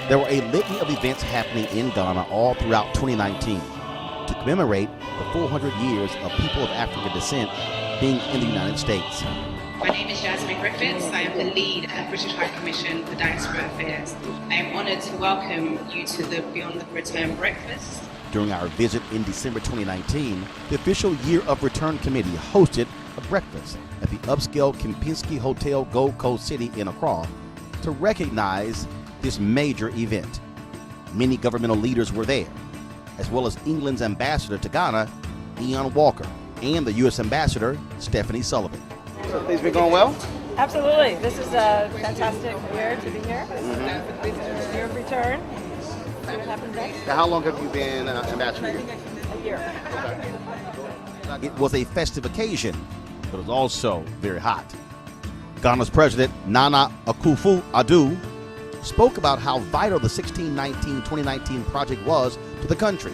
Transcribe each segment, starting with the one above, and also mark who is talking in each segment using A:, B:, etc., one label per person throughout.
A: There were a litany of events happening in Ghana all throughout 2019 to commemorate the 400 years of people of African descent being in the United States.
B: My name is Jasmine Griffiths. I am the lead at British High Commission for Diaspora Affairs. I am honoured to welcome you to the Beyond the Return breakfast.
A: During our visit in December 2019, the official Year of Return Committee hosted a breakfast at the upscale Kempinski Hotel Gold Coast City in Accra to recognize this major event. Many governmental leaders were there, as well as England's ambassador to Ghana, Ian Walker, and the U.S. ambassador, Stephanie Sullivan. So things been going well?
C: Absolutely. This is a fantastic year to be here. Year of return. See what happens next.
A: Now, how long have you been ambassador here?
C: A year.
A: Okay. It was a festive occasion, but it was also very hot. Ghana's president, Nana Akufo-Addo, spoke about how vital the 2019 project was to the country,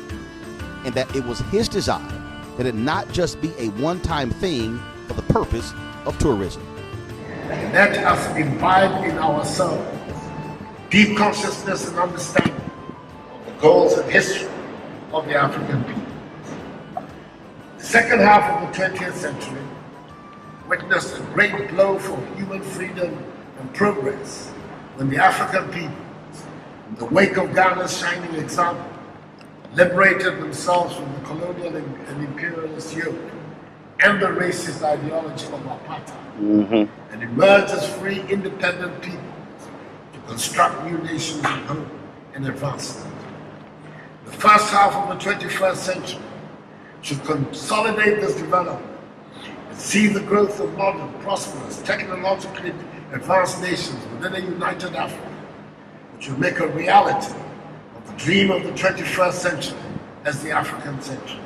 A: and that it was his desire that it not just be a one-time thing for the purpose of tourism.
D: Let us imbibe in ourselves deep consciousness and understanding of the goals and history of the African people. The second half of the 20th century witnessed a great blow for human freedom and progress when the African people, in the wake of Ghana's shining example, liberated themselves from the colonial and imperialist yoke and the racist ideology of apartheid, and emerged as free, independent people to construct new nations in hope and advancement. The first half of the 21st century should consolidate this development and see the growth of modern, prosperous, technologically advanced nations within a united Africa, which will make a reality of the dream of the 21st century as the African century,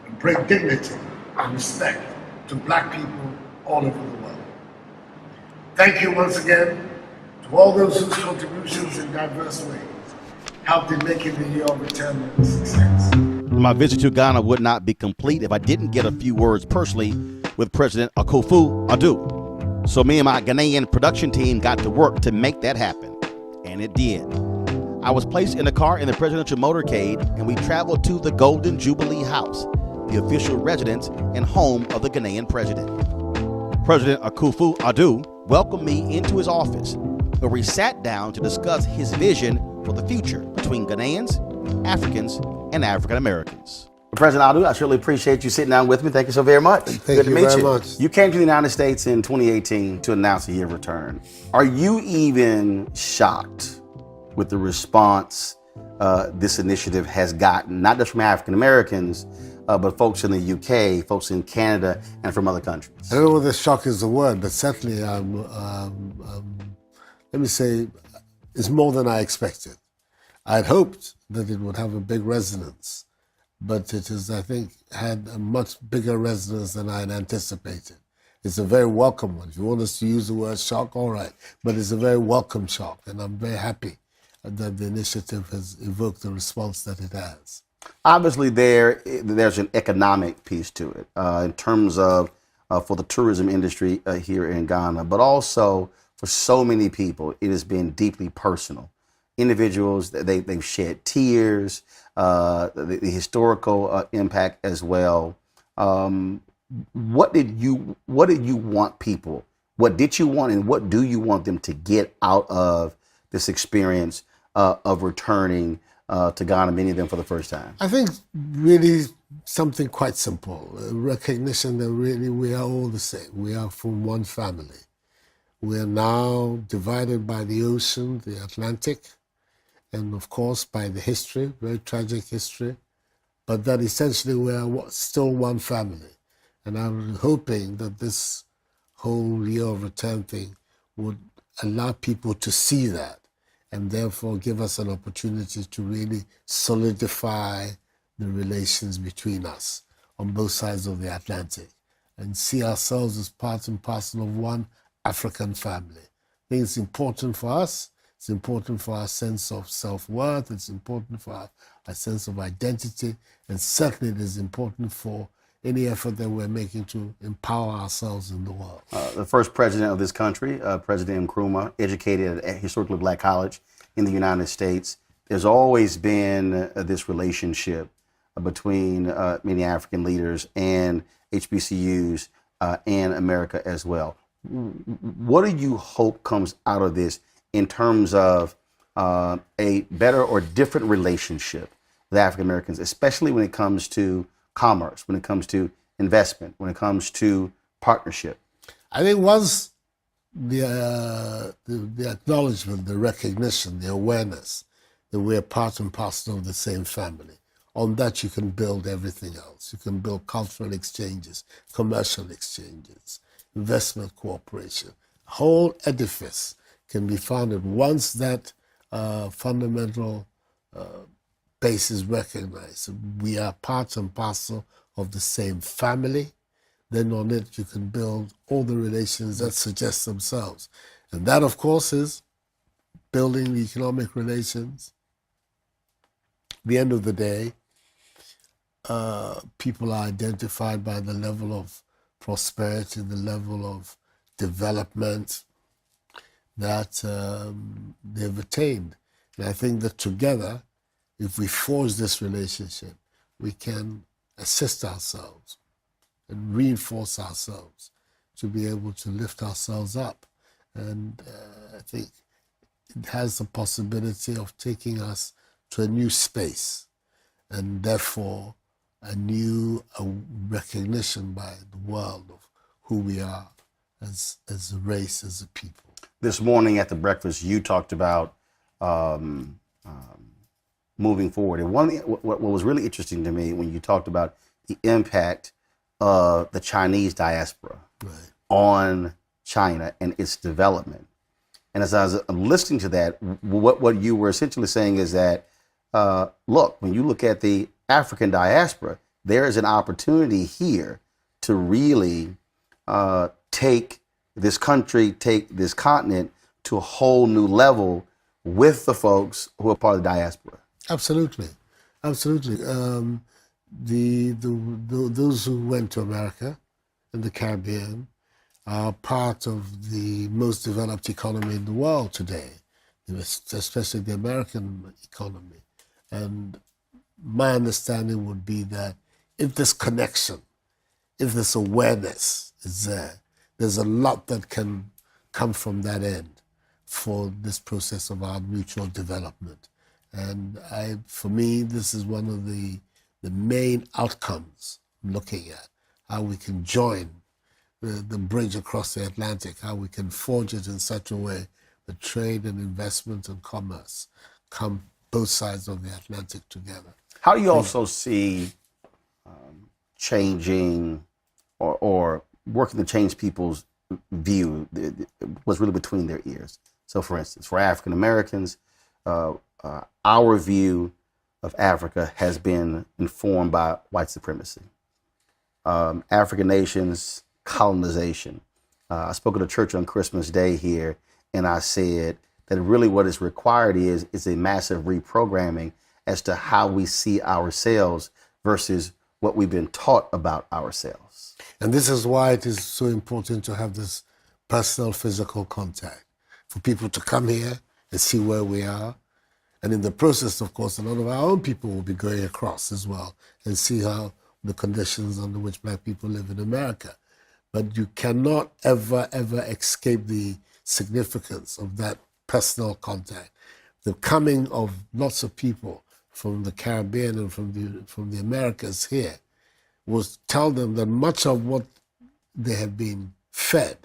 D: and bring dignity and respect to black people all over the world. Thank you once again to all those whose contributions in diverse ways helped in making the Year of Return a success.
A: My visit to Ghana would not be complete if I didn't get a few words personally with President Akufo-Addo. So me and my Ghanaian production team got to work to make that happen, and it did. I was placed in a car in the presidential motorcade, and we traveled to the Golden Jubilee House, the official residence and home of the Ghanaian president. President Akufo-Addo welcomed me into his office, where we sat down to discuss his vision for the future between Ghanaians, Africans, and African Americans. President Addo, I surely appreciate you sitting down with me. Thank you so very much.
D: Thank you very much.
A: You came to the United States in 2018 to announce a year of return. Are you even shocked with the response this initiative has gotten, not just from African Americans, but folks in the UK, folks in Canada, and from other countries?
D: I don't know whether shock is the word, but certainly, let me say, it's more than I expected. I had hoped that it would have a big resonance, but it has, I think, had a much bigger resonance than I had anticipated. It's a very welcome one. If you want us to use the word shock, all right, but it's a very welcome shock, and I'm very happy that the initiative has evoked the response that it has.
A: Obviously, there's an economic piece to it in terms of for the tourism industry here in Ghana, but also for so many people, it has been deeply personal. Individuals, they've shed tears, the historical impact as well. What did you want people? What did you want, and what do you want them to get out of this experience of returning to Ghana, many of them for the first time?
D: I think really something quite simple, a recognition that really we are all the same. We are from one family. We are now divided by the ocean, the Atlantic, and of course by the history, very tragic history, but that essentially we are still one family. And I'm hoping that this whole Year of Return thing would allow people to see that, and therefore give us an opportunity to really solidify the relations between us on both sides of the Atlantic and see ourselves as part and parcel of one African family. I think it's important for us. It's important for our sense of self-worth. It's important for our sense of identity. And certainly it is important for any effort that we're making to empower ourselves in the world.
A: The first president of this country, President Nkrumah, educated at a historically black college in the United States, there's always been this relationship between many African leaders and HBCUs and America as well. What do you hope comes out of this in terms of a better or different relationship with African Americans, especially when it comes to commerce, when it comes to investment, when it comes to partnership?
D: I think once the acknowledgement, the recognition, the awareness that we're part and parcel of the same family, on that you can build everything else. You can build cultural exchanges, commercial exchanges, investment cooperation. Whole edifice can be founded once that fundamental base is recognized. We are part and parcel of the same family. Then on it you can build all the relations that suggest themselves. And that, of course, is building the economic relations. At the end of the day, people are identified by the level of prosperity, the level of development that they've attained. And I think that together, if we forge this relationship, we can assist ourselves and reinforce ourselves to be able to lift ourselves up. And I think it has the possibility of taking us to a new space, and therefore a new recognition by the world of who we are as a race, as a people.
A: This morning at the breakfast, you talked about moving forward. And what was really interesting to me when you talked about the impact of the Chinese diaspora on China and its development. And as I was listening to that, what you were essentially saying is that, look, when you look at the African diaspora, there is an opportunity here to really take this country, take this continent to a whole new level with the folks who are part of the diaspora.
D: Absolutely, absolutely. Those who went to America and the Caribbean are part of the most developed economy in the world today, especially the American economy. And my understanding would be that if this connection, if this awareness is there, there's a lot that can come from that end for this process of our mutual development. And for me, this is one of the main outcomes I'm looking at, how we can join the bridge across the Atlantic, how we can forge it in such a way that trade and investment and commerce come both sides of the Atlantic together.
A: How do you also see changing or working to change people's view, what's really between their ears? So for instance, for African Americans, our view of Africa has been informed by white supremacy. African nations, colonization. I spoke at a church on Christmas Day here, and I said that really what is required is a massive reprogramming as to how we see ourselves versus what we've been taught about ourselves.
D: And this is why it is so important to have this personal, physical contact, for people to come here and see where we are. And in the process, of course, a lot of our own people will be going across as well and see how the conditions under which Black people live in America. But you cannot ever, ever escape the significance of that personal contact. The coming of lots of people from the Caribbean and from the Americas here was tell them that much of what they have been fed,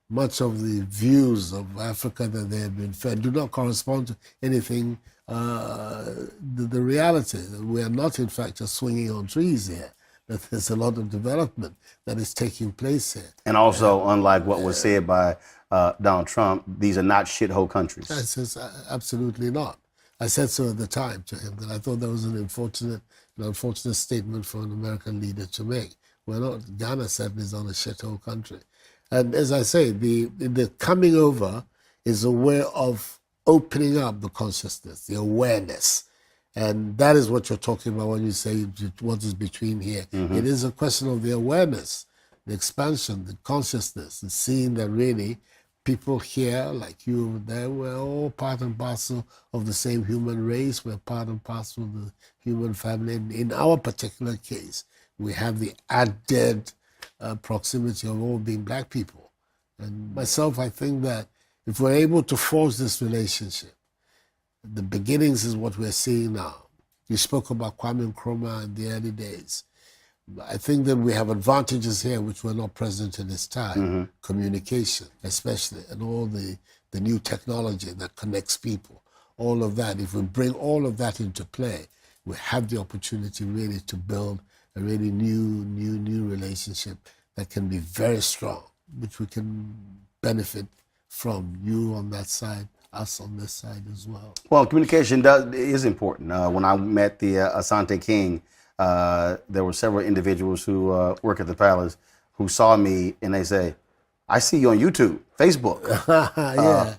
D: much of the views of Africa that they have been fed do not correspond to anything, the reality. That we are not, in fact, just swinging on trees here. That there's a lot of development that is taking place here.
A: And also, unlike what was said by Donald Trump, these are not shithole countries.
D: I says, absolutely not. I said so at the time to him, that I thought that was an unfortunate statement for an American leader to make. We're not, Ghana certainly is not a shithole country. And as I say, the coming over is a way of opening up the consciousness, the awareness. And that is what you're talking about when you say what is between here. Mm-hmm. It is a question of the awareness, the expansion, the consciousness, and seeing that really people here, like you over there, we're all part and parcel of the same human race. We're part and parcel of the human family. And in our particular case, we have the added proximity of all being black people. And myself, I think that if we're able to forge this relationship, the beginnings is what we're seeing now. You spoke about Kwame Nkrumah in the early days. I think that we have advantages here which were not present in his time. Communication, especially, and all the new technology that connects people. All of that, if we bring all of that into play, we have the opportunity really to build a really new relationship that can be very strong, which we can benefit from, you on that side, us on this side as well.
A: Well, communication is important. When I met the Asante King, there were several individuals who work at the palace who saw me and they say, I see you on YouTube, Facebook.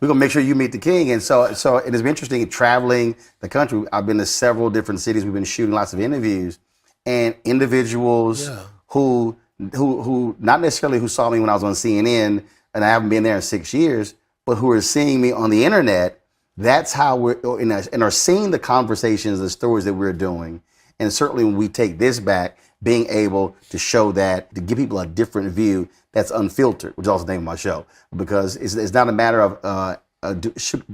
A: We're gonna make sure you meet the king. And so it has been interesting traveling the country. I've been to several different cities. We've been shooting lots of interviews, and individuals who not necessarily who saw me when I was on CNN, and I haven't been there in 6 years, but who are seeing me on the internet. That's how we're and are seeing the conversations, the stories that we're doing. And certainly when we take this back, being able to show that, to give people a different view that's unfiltered, which is also the name of my show, because it's not a matter of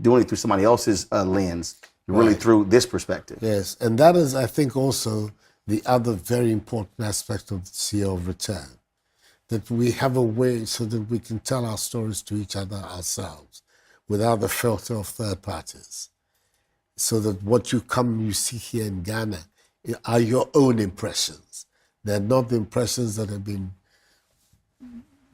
A: doing it through somebody else's lens, really through this perspective.
D: Yes, and that is, I think, also the other very important aspect of the CEO of Return, that we have a way so that we can tell our stories to each other ourselves without the filter of third parties, so that what you see here in Ghana are your own impressions. They're not the impressions that have been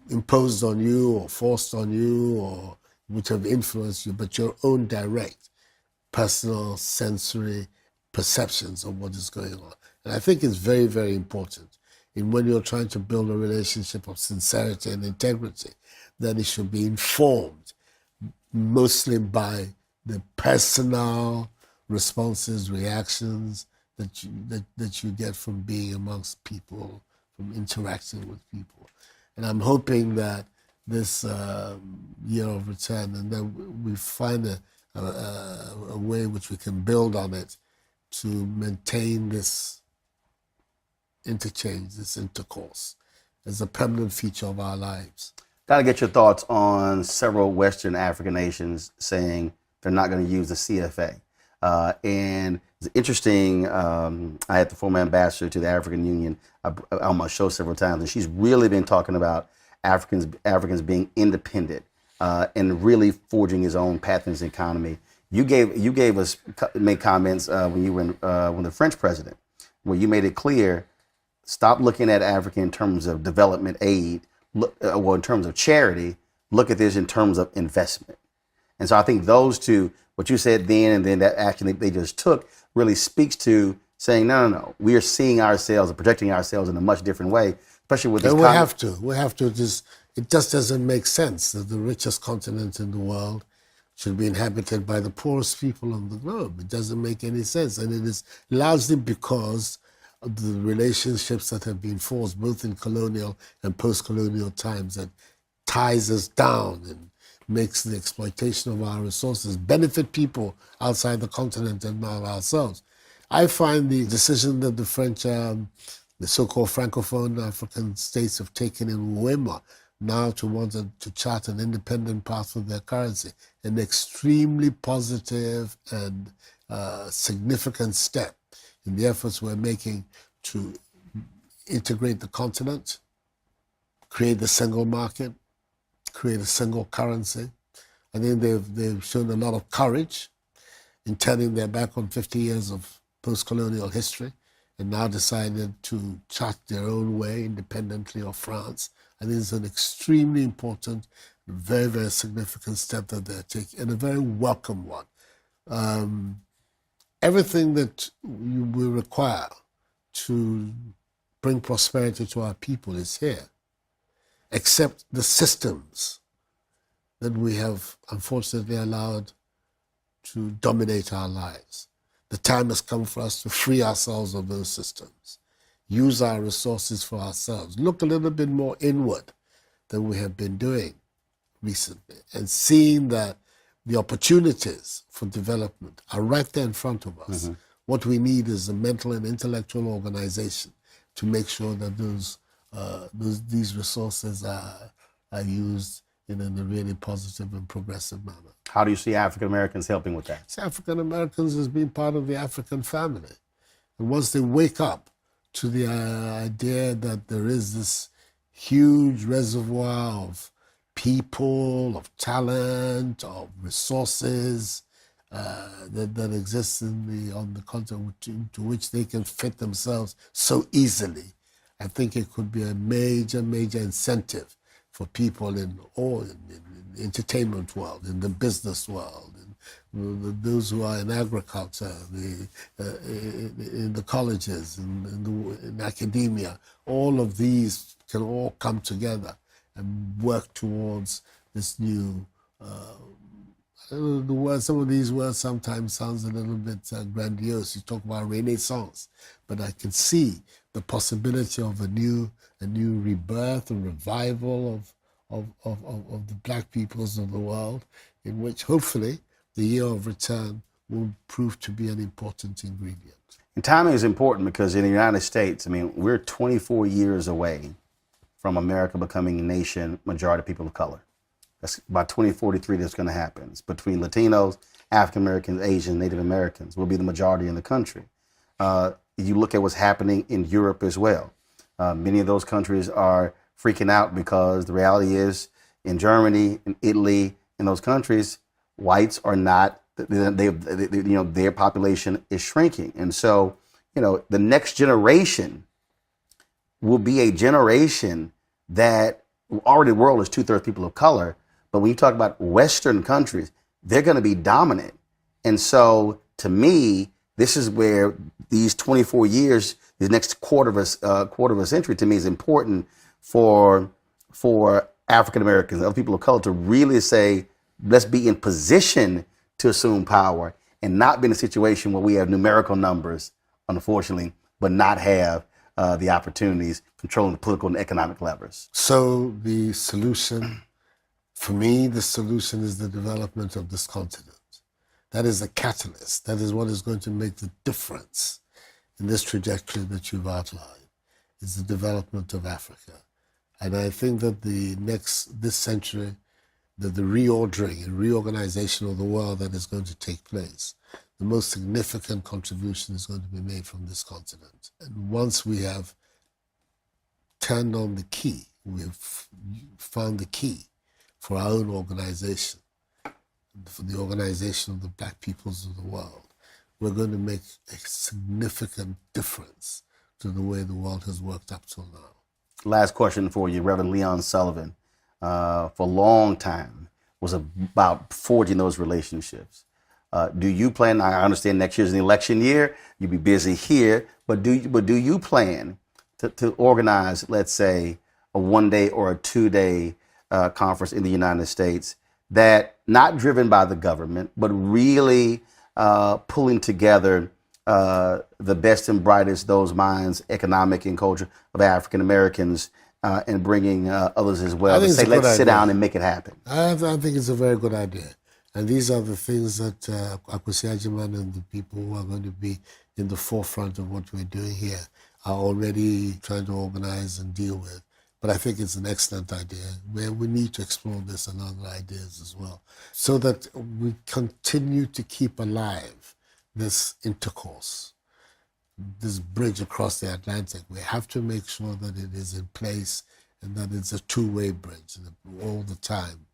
D: imposed on you or forced on you or which have influenced you, but your own direct, personal, sensory perceptions of what is going on. And I think it's very, very important in when you're trying to build a relationship of sincerity and integrity, that it should be informed mostly by the personal responses, reactions that you get from being amongst people, from interacting with people. And I'm hoping that this year of Return, and then we find a way which we can build on it to maintain this interchange, this intercourse, as a permanent feature of our lives.
A: Got to get your thoughts on several Western African nations saying they're not going to use the CFA. And it's interesting, I had the former ambassador to the African Union on my show several times, and she's really been talking about Africans being independent and really forging his own path in his economy. You made comments when you were when the French president, where you made it clear, stop looking at Africa in terms of development aid, well, in terms of charity, look at this in terms of investment. And so I think those two, what you said then and then that action they just took, really speaks to saying, no, we are seeing ourselves and projecting ourselves in a much different way, especially with this.
D: And we have to. It just doesn't make sense that the richest continent in the world should be inhabited by the poorest people on the globe. It doesn't make any sense. And it is largely because of the relationships that have been forged both in colonial and post-colonial times that ties us down and makes the exploitation of our resources benefit people outside the continent and not ourselves. I find the decision that the French, the so-called Francophone African states have taken in Weimar now to want to chart an independent path for their currency, an extremely positive and significant step in the efforts we're making to integrate the continent, create the single market, create a single currency. I think they've shown a lot of courage in turning their back on 50 years of post-colonial history and now decided to chart their own way independently of France. I think it's an extremely important, very, very significant step that they're taking, and a very welcome one. Everything that we require to bring prosperity to our people is here, except the systems that we have unfortunately allowed to dominate our lives. The time has come for us to free ourselves of those systems, use our resources for ourselves, look a little bit more inward than we have been doing, recently, and seeing that the opportunities for development are right there in front of us. What we need is a mental and intellectual organization to make sure that these resources are used in a really positive and progressive manner.
A: How do you see African Americans helping with that?
D: See, African Americans as being part of the African family. And once they wake up to the idea that there is this huge reservoir of people, of talent, of resources that exists on the continent to which they can fit themselves so easily, I think it could be a major, major incentive for people in the entertainment world, in the business world, those who are in agriculture, in the colleges, in academia. All of these can all come together and work towards this new. Some of these words sometimes sounds a little bit grandiose. You talk about Renaissance, but I can see the possibility of a new rebirth and revival of the black peoples of the world, in which hopefully the year of return will prove to be an important ingredient.
A: And timing is important because in the United States, I mean, we're 24 years away from America becoming a nation majority people of color. That's by 2043 that's going to happen. It's between Latinos, African Americans, Asians, Native Americans will be the majority in the country. You look at what's happening in Europe as well. Many of those countries are freaking out because the reality is in Germany, in Italy, in those countries, whites are not, their population is shrinking. And so, the next generation will be a generation that already the world is 2/3 people of color. But when you talk about Western countries, they're going to be dominant. And so to me, this is where these 24 years, the next quarter of a century to me is important for African Americans, other people of color to really say, let's be in position to assume power and not be in a situation where we have numerical numbers, unfortunately, but not have the opportunities controlling the political and economic levers.
D: So the solution, for me, the solution is the development of this continent. That is the catalyst. That is what is going to make the difference in this trajectory that you've outlined, is the development of Africa. And I think that this century, the reordering and reorganization of the world that is going to take place, the most significant contribution is going to be made from this continent. And once we have turned on the key, we have found the key for our own organization, for the organization of the black peoples of the world, we're going to make a significant difference to the way the world has worked up till now.
A: Last question for you, Reverend Leon Sullivan. For a long time was about forging those relationships. Do you plan, I understand next year's an election year, you'll be busy here, but do you plan to organize, let's say, a 1-day or a 2-day conference in the United States that not driven by the government, but really pulling together the best and brightest, those minds, economic and culture of African Americans, and bringing others as well to say, let's sit down and make it happen?
D: I think it's a very good idea. And these are the things that Akwesi Agyeman and the people who are going to be in the forefront of what we're doing here are already trying to organize and deal with. But I think it's an excellent idea where we need to explore this and other ideas as well, so that we continue to keep alive this intercourse, this bridge across the Atlantic. We have to make sure that it is in place and that it's a two-way bridge all the time,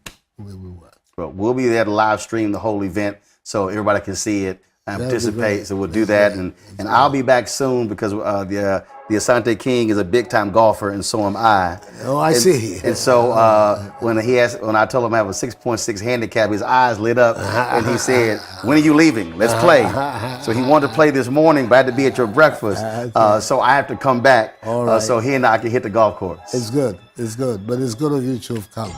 D: the way we work.
A: Well, we'll be there to live stream the whole event so everybody can see it and participate. So we'll do that, and I'll be back soon because the Asante King is a big time golfer, and so am I.
D: Oh, I see.
A: And so when I told him I have a 6.6 handicap, his eyes lit up, and he said, "When are you leaving? Let's play." So he wanted to play this morning, but I had to be at your breakfast, so I have to come back.
D: All right.
A: So he and I can hit the golf course.
D: It's good, but it's good of you to have come.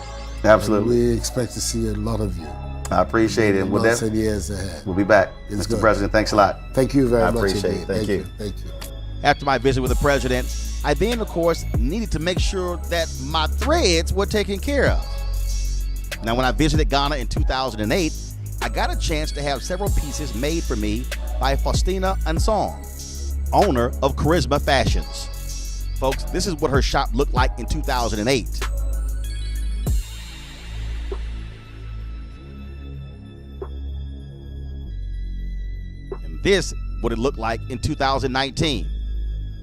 A: Absolutely.
D: And we expect to see a lot of you.
A: I appreciate it.
D: With that, years ahead.
A: We'll be back.
D: It's
A: Mr.
D: good.
A: President, thanks a lot.
D: Thank you very much.
A: I appreciate
D: indeed.
A: it. Thank you.
D: Thank you.
A: After my visit with the president, I then, of course, needed to make sure that my threads were taken care of. Now, when I visited Ghana in 2008, I got a chance to have several pieces made for me by Faustina Ansong, owner of Charisma Fashions. Folks, this is what her shop looked like in 2008. And this what it looked like in 2019.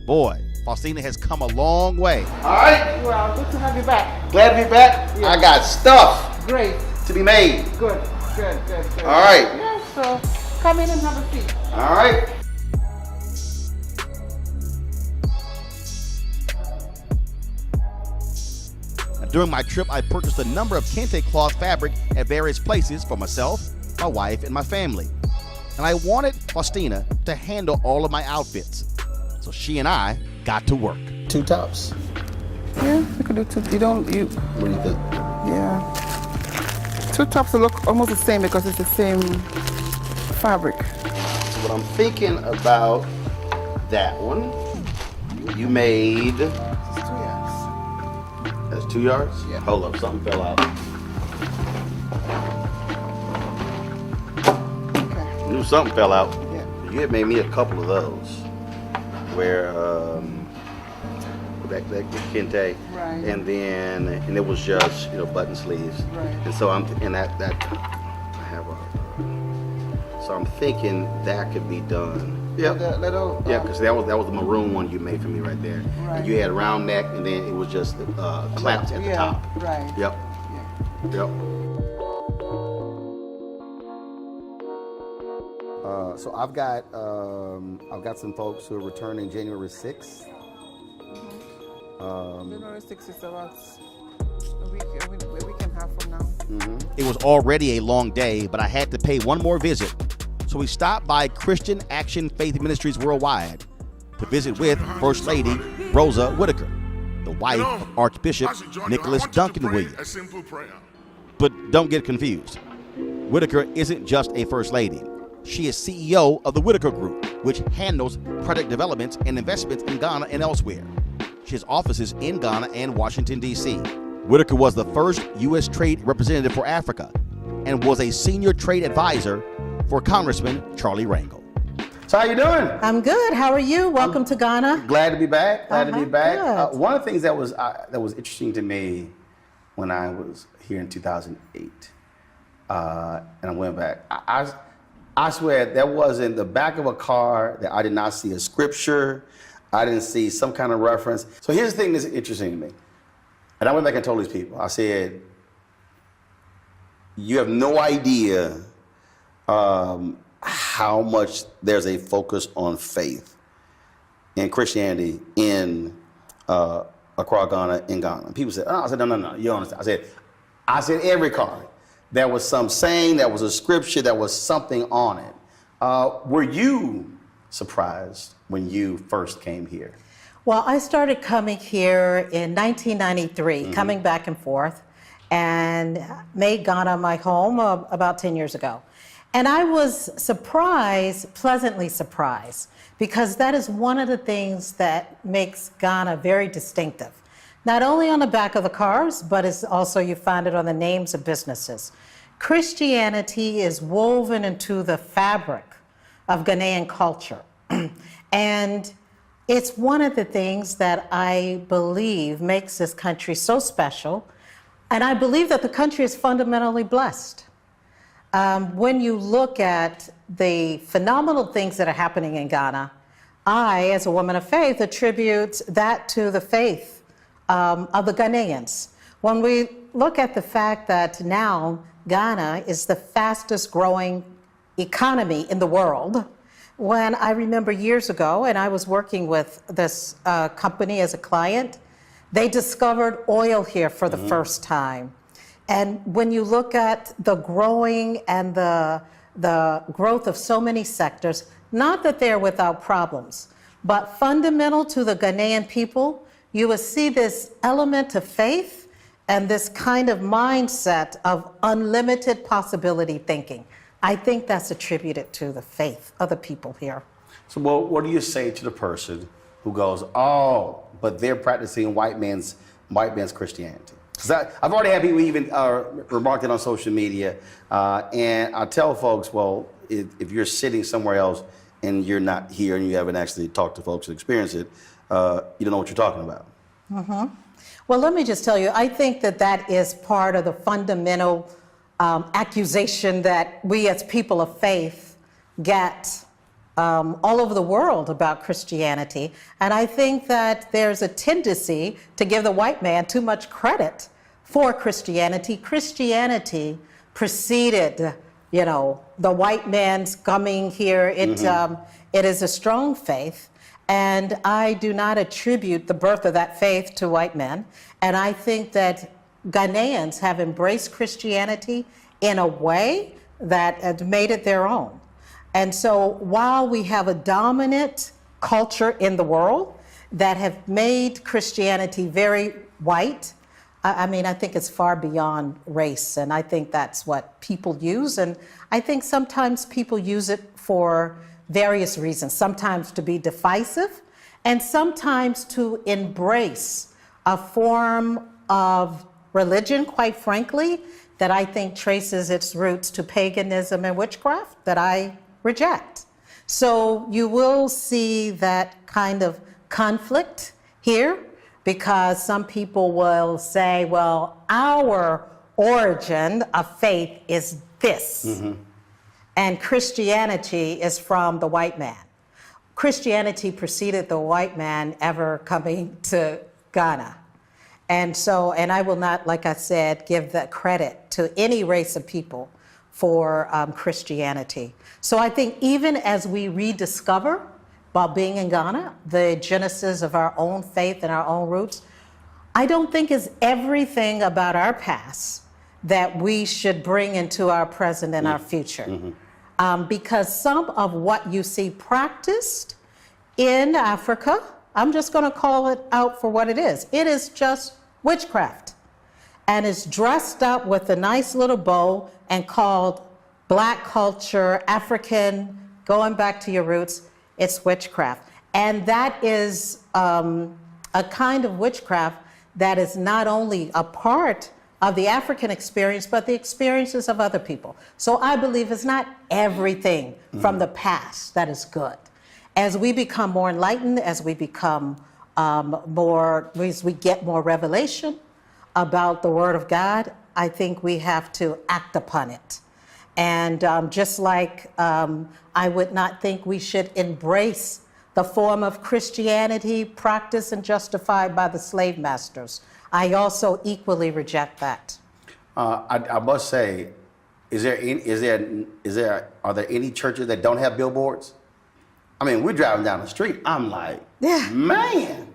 A: Boy, Faustina has come a long way.
E: All right.
C: Well, good to have you back.
E: Glad to be back.
C: Yeah.
E: I got stuff
C: Great.
E: to be made.
C: Good.
E: All right.
C: Yeah, so come in and have a seat.
E: All right.
A: During my trip, I purchased a number of kente cloth fabric at various places for myself, my wife, and my family. And I wanted Faustina to handle all of my outfits. So she and I got to work.
E: 2 tops.
F: Yeah, you could do 2.
E: What do you think?
F: Yeah. 2 tops will look almost the same because it's the same fabric.
E: So what I'm thinking about that one, you made.
F: It's 2 yards.
E: That's 2 yards?
F: Yeah.
E: Hold up, something fell out.
F: Okay.
E: I knew something fell out.
F: Yeah.
E: You had made me a couple of those where that kente,
F: Right.
E: and it was just button sleeves.
F: Right.
E: And so I have a. So I'm thinking that could be done. Yep. Yeah, because that was the maroon one you made for me right there.
F: Right.
E: And you had a round neck, and then it was just clamped at the top.
F: Right.
E: Yep.
F: Yeah.
E: Yep.
A: So I've got some folks who are returning January 6th.
F: January 6th is about a week and a half from now.
A: It was already a long day, but I had to pay one more visit. So we stopped by Christian Action Faith Ministries Worldwide to visit with First Lady Rosa Whitaker, the wife of Archbishop Nicholas Duncan Williams.
G: A simple prayer.
A: But don't get confused. Whitaker isn't just a First Lady. She is CEO of the Whitaker Group, which handles product developments and investments in Ghana and elsewhere. She has offices in Ghana and Washington, D.C. Whitaker was the first U.S. trade representative for Africa and was a senior trade advisor for Congressman Charlie Rangel.
E: So how you doing?
H: I'm good. How are you? Welcome to Ghana.
E: Glad to be back. Glad to be back.
H: Good.
E: One of the things that was interesting to me when I was here in 2008, and I went back. I swear there was in the back of a car that I did not see a scripture. I didn't see some kind of reference. So here's the thing that's interesting to me. And I went back and told these people, I said, you have no idea how much there's a focus on faith and Christianity in Accra, Ghana, in Ghana. And people said, oh, I said, no, you don't understand. I said every card. There was some saying, there was a scripture, there was something on it. Were you surprised when you first came here?
H: Well, I started coming here in 1993, coming back and forth, and made Ghana my home about 10 years ago. And I was surprised, pleasantly surprised, because that is one of the things that makes Ghana very distinctive. Not only on the back of the cars, but it's also you find it on the names of businesses. Christianity is woven into the fabric of Ghanaian culture. And it's one of the things that I believe makes this country so special. And I believe that the country is fundamentally blessed. When you look at the phenomenal things that are happening in Ghana, I, as a woman of faith, attribute that to the faith of the Ghanaians. When we look at the fact that now Ghana is the fastest growing economy in the world, when I remember years ago, and I was working with this company as a client, they discovered oil here for the first time. And when you look at the growing and the growth of so many sectors, not that they're without problems, but fundamental to the Ghanaian people, you will see this element of faith and this kind of mindset of unlimited possibility thinking. I think that's attributed to the faith of the people here.
E: So what do you say to the person who goes, oh, but they're practicing white man's Christianity? Because I've already had people even remark it on social media, and I tell folks, well, if you're sitting somewhere else and you're not here and you haven't actually talked to folks and experienced it, you don't know what you're talking about.
H: Well, let me just tell you, I think that is part of the fundamental accusation that we as people of faith get all over the world about Christianity. And I think that there's a tendency to give the white man too much credit for Christianity. Christianity preceded, the white man's coming here. It is a strong faith. And I do not attribute the birth of that faith to white men. And I think that Ghanaians have embraced Christianity in a way that has made it their own. And so while we have a dominant culture in the world that have made Christianity very white, I think it's far beyond race. And I think that's what people use. And I think sometimes people use it for various reasons, sometimes to be divisive, and sometimes to embrace a form of religion, quite frankly, that I think traces its roots to paganism and witchcraft that I reject. So you will see that kind of conflict here, because some people will say, well, our origin of faith is this. And Christianity is from the white man. Christianity preceded the white man ever coming to Ghana. And I will not, like I said, give that credit to any race of people for Christianity. So I think even as we rediscover, while being in Ghana, the genesis of our own faith and our own roots, I don't think it's everything about our past that we should bring into our present and our future. Because some of what you see practiced in Africa, I'm just going to call it out for what it is. It is just witchcraft. And it's dressed up with a nice little bow and called Black culture, African, going back to your roots. It's witchcraft. And that is a kind of witchcraft that is not only a part of the African experience, but the experiences of other people. So I believe it's not everything from the past that is good. As we become more enlightened, as we become as we get more revelation about the Word of God, I think we have to act upon it. And just like I would not think we should embrace the form of Christianity practiced and justified by the slave masters, I also equally reject that.
E: I must say, are there any churches that don't have billboards? I mean, we're driving down the street. I'm like, man.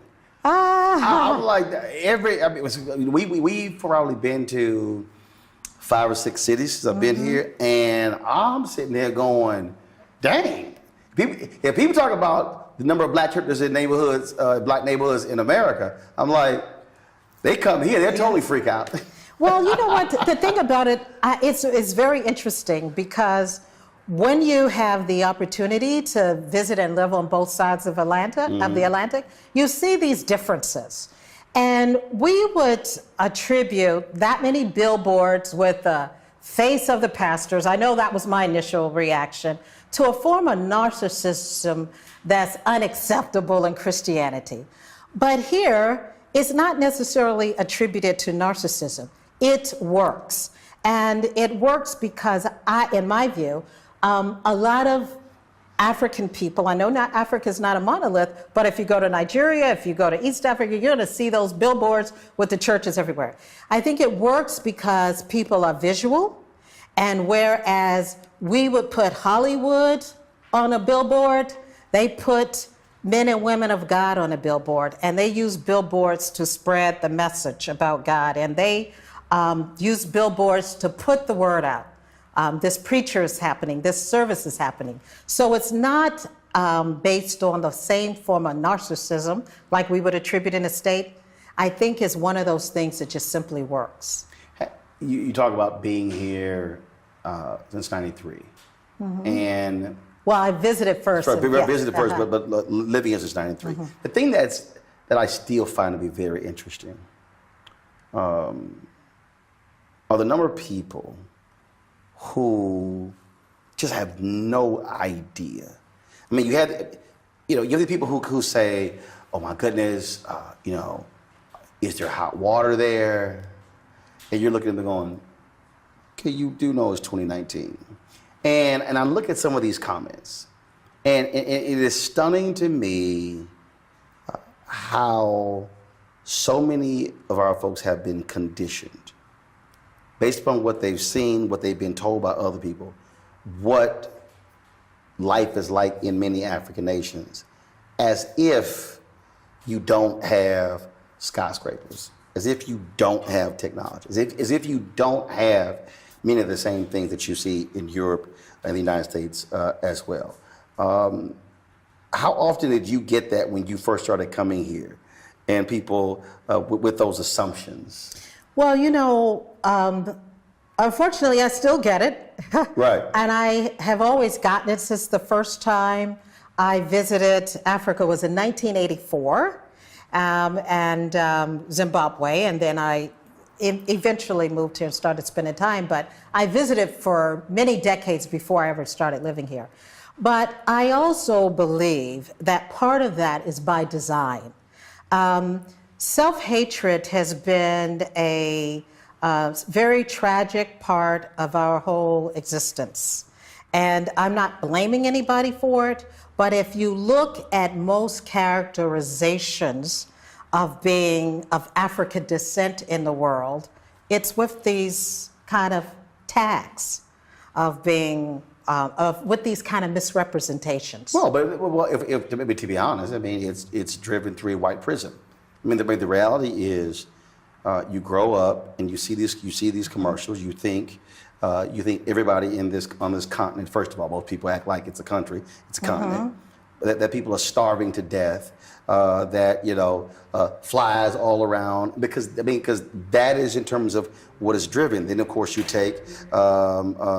E: I'm like, we've probably been to 5 or 6 cities since I've been here, and I'm sitting there going, dang. If people talk about the number of black churches in neighborhoods, black neighborhoods in America, I'm like, they come here, they'll totally freak out.
H: Well, you know what? The thing about it, it's very interesting, because when you have the opportunity to visit and live on both sides of the Atlantic, you see these differences. And we would attribute that many billboards with the face of the pastors, I know that was my initial reaction, to a form of narcissism that's unacceptable in Christianity. But here, it's not necessarily attributed to narcissism. It works. And it works because in my view, a lot of African people, I know Africa is not a monolith, but if you go to Nigeria, if you go to East Africa, you're going to see those billboards with the churches everywhere. I think it works because people are visual, and whereas we would put Hollywood on a billboard, they put men and women of God on a billboard, and they use billboards to spread the message about God, and they use billboards to put the word out. This preacher is happening, this service is happening. So it's not based on the same form of narcissism like we would attribute in a state. I think it's one of those things that just simply works.
E: You talk about being here since '93, and
H: well, I visited first.
E: Sorry, visited first, but living here since '93. The thing that I still find to be very interesting, are the number of people who just have no idea. I mean, you have the people who say, "Oh my goodness, is there hot water there?" And you're looking at them going, "Okay, you do know it's 2019." And I look at some of these comments, and it is stunning to me how so many of our folks have been conditioned based upon what they've seen, what they've been told by other people, what life is like in many African nations, as if you don't have skyscrapers, as if you don't have technology, as if you don't have many of the same things that you see in Europe and the United States as well. How often did you get that when you first started coming here, and people with those assumptions?
H: Well, unfortunately, I still get it.
E: Right.
H: And I have always gotten it since the first time I visited Africa was in 1984, and Zimbabwe, and then I eventually moved here and started spending time, but I visited for many decades before I ever started living here. But I also believe that part of that is by design. Self-hatred has been a very tragic part of our whole existence. And I'm not blaming anybody for it, but if you look at most characterizations of being of African descent in the world, it's with these kind of tags of being, with these kind of misrepresentations.
E: Well, if to be honest, I mean, it's driven through a white prism. I mean, the reality is, you grow up and you see these commercials. You think everybody on this continent. First of all, most people act like it's a country. It's a continent. That people are starving to death. That flies all around because that is in terms of what is driven. Then of course you take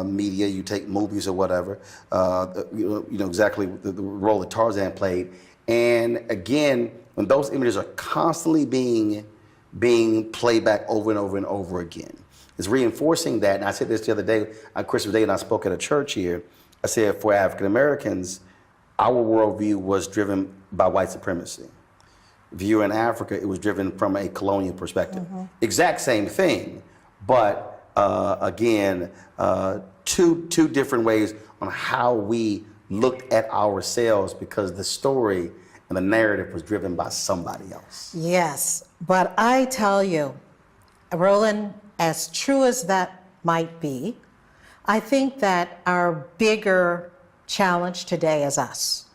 E: media, you take movies or whatever. Exactly the role that Tarzan played. And again, when those images are constantly being played back over and over and over again, it's reinforcing that. And I said this the other day on Christmas Day, and I spoke at a church here. I said for African Americans, our worldview was driven by white supremacy. If you were in Africa, it was driven from a colonial perspective. Exact same thing, but again, two different ways on how we looked at ourselves because the story and the narrative was driven by somebody else.
H: Yes, but I tell you, Roland, as true as that might be, I think that our bigger challenge today is us.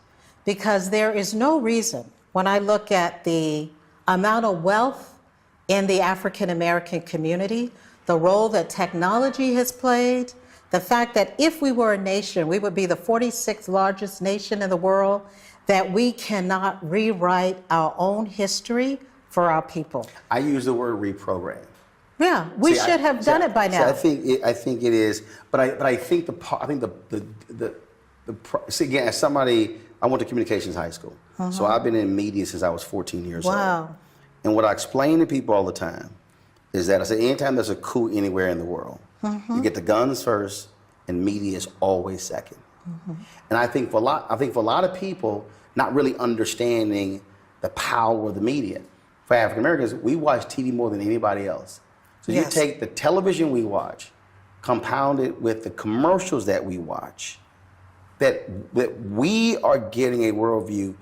H: Because there is no reason, when I look at the amount of wealth in the African American community, the role that technology has played, the fact that if we were a nation, we would be the 46th largest nation in the world, that we cannot rewrite our own history for our people.
E: I use the word reprogram.
H: Yeah, we should have done it by now.
E: I think it is, but I think again, as somebody, I went to communications high school, so I've been in media since I was 14 years old.
H: Wow.
E: And what I explain to people all the time is that I say anytime there's a coup anywhere in the world, you get the guns first, and media is always second. And I think for a lot of people not really understanding the power of the media. For African Americans, we watch TV more than anybody else. So you take the television we watch, compounded with the commercials that we watch, that we are getting a worldview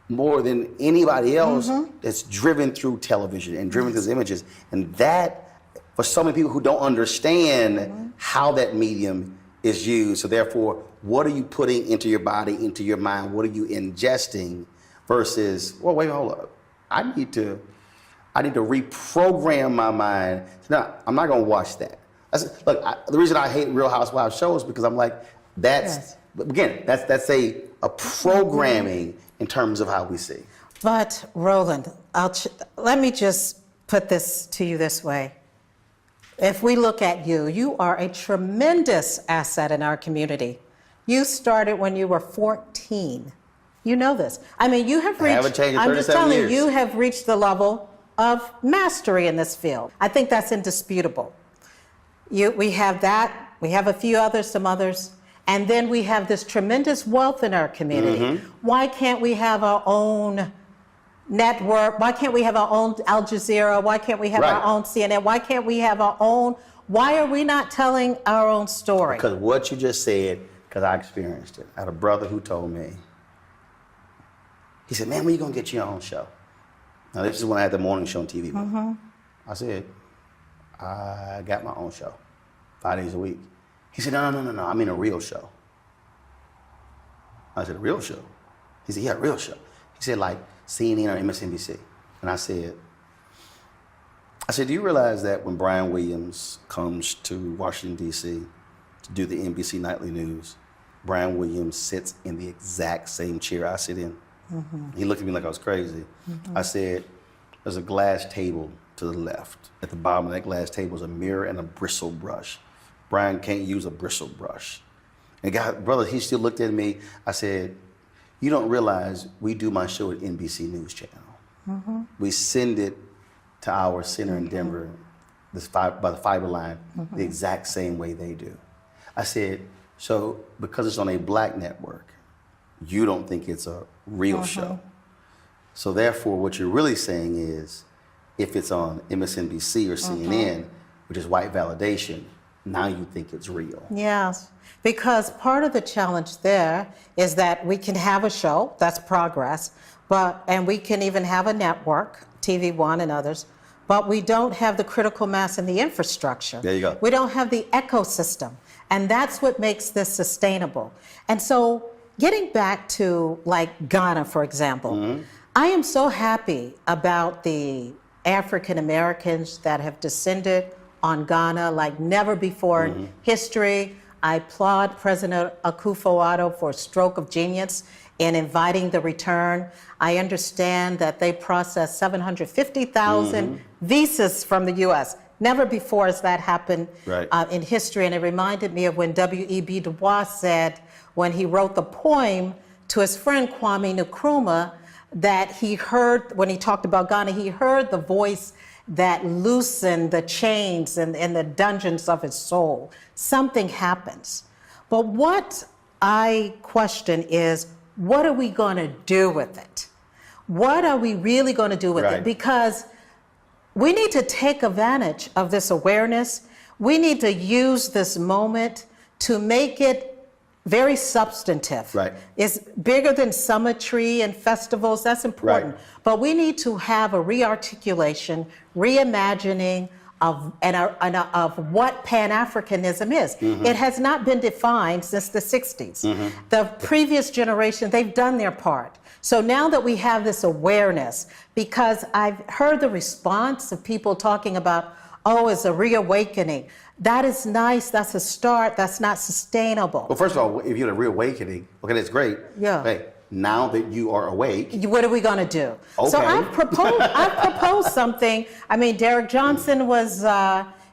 E: more than anybody else that's driven through television and driven through images. And that, for so many people who don't understand how that medium is used, so therefore, what are you putting into your body, into your mind? What are you ingesting versus, well, wait, hold up. I need to reprogram my mind. No, I'm not going to watch that. The reason I hate Real Housewives shows because I'm like, that's a programming in terms of how we see.
H: But Roland, let me just put this to you this way. If we look at you, you are a tremendous asset in our community. You started when you were 14. You know this. I mean, you have reached,
E: I haven't changed in
H: I'm just
E: 37
H: telling
E: years.
H: you, you have reached the level of mastery in this field. I think that's indisputable. We have that, we have a few others, some others, and then we have this tremendous wealth in our community. Why can't we have our own network? Why can't we have our own Al Jazeera? Why can't we have our own CNN? Why can't we have our own? Why are we not telling our own story?
E: Because what you just said, because I experienced it. I had a brother who told me, he said, man, when you going to get your own show? Now, this is when I had the morning show on TV. I said, I got my own show, 5 days a week. He said, no, I mean a real show. I said, a real show? He said, yeah, a real show. He said, like CNN or MSNBC. And I said, do you realize that when Brian Williams comes to Washington, D.C. to do the NBC Nightly News, Brian Williams sits in the exact same chair I sit in? He looked at me like I was crazy. I said, there's a glass table to the left. At the bottom of that glass table is a mirror and a bristle brush. Brian can't use a bristle brush. And brother, he still looked at me. I said, you don't realize we do my show at NBC News Channel. We send it to our center in Denver by the fiber line the exact same way they do. I said, so because it's on a black network, you don't think it's a real show. So therefore, what you're really saying is, if it's on MSNBC or CNN, which is white validation, now you think it's real.
H: Yes, because part of the challenge there is that we can have a show, that's progress, and we can even have a network, TV One and others, but we don't have the critical mass and the infrastructure.
E: There you go.
H: We don't have the ecosystem, and that's what makes this sustainable. And so, getting back to like Ghana, for example, I am so happy about the African Americans that have descended on Ghana like never before in history. I applaud President Akufo-Addo for a stroke of genius in inviting the return. I understand that they processed 750,000 visas from the U.S. Never before has that happened in history. And it reminded me of when W.E.B. Du Bois said, when he wrote the poem to his friend Kwame Nkrumah, that he heard, when he talked about Ghana, he heard the voice that loosened the chains in the dungeons of his soul. Something happens. But what I question is, what are we going to do with it? What are we really going to do with it? Because we need to take advantage of this awareness. We need to use this moment to make it very substantive. It's bigger than summitry and festivals, that's important. But we need to have a re-articulation, reimagining of what Pan-Africanism is. It has not been defined since the 60s. The previous generation, they've done their part. So now that we have this awareness, because I've heard the response of people talking about, oh, it's a reawakening. That is nice, that's a start, that's not sustainable.
E: Well, first of all, if you're a reawakening, okay, that's great.
H: Yeah.
E: Hey, now that you are awake.
H: What are we gonna do?
E: Okay.
H: So I've proposed something. I mean, Derek Johnson was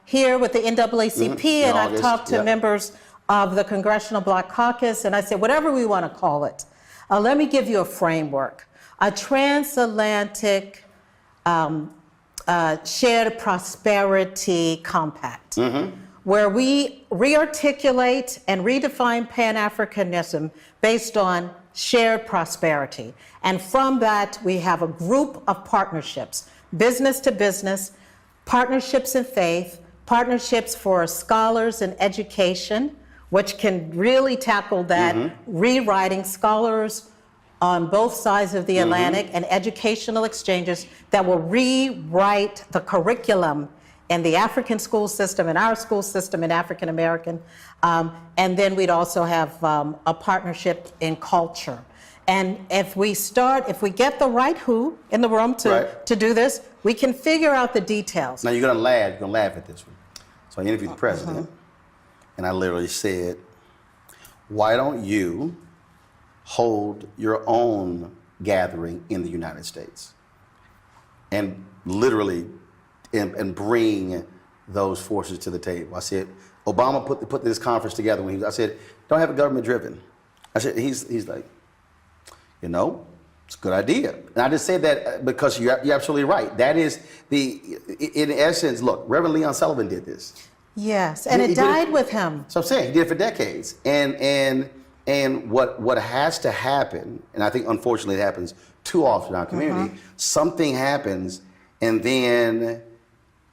H: here with the NAACP, and I've talked to members of the Congressional Black Caucus, and I said, whatever we wanna call it, let me give you a framework. A transatlantic shared prosperity compact, where we rearticulate and redefine Pan-Africanism based on shared prosperity. And from that, we have a group of partnerships, business to business, partnerships in faith, partnerships for scholars in education, which can really tackle that, rewriting scholars on both sides of the Atlantic, and educational exchanges that will rewrite the curriculum in the African school system, in our school system, in African American. And then we'd also have a to in culture. And if we get the right who in the room to do this, we can figure out the details.
E: Now you're gonna laugh at this one. So I interviewed the president, and I literally said, why don't you hold your own gathering in the United States? And literally, and bring those forces to the table. I said, Obama put this conference together when I said, don't have it government driven. I said, he's like, It's a good idea. And I just said that because you're absolutely right. That is in essence, look, Reverend Leon Sullivan did this.
H: Yes, and
E: He
H: it
E: did
H: died with him.
E: So I'm saying he did it for decades. And what has to happen, and I think unfortunately it happens too often in our community, something happens and then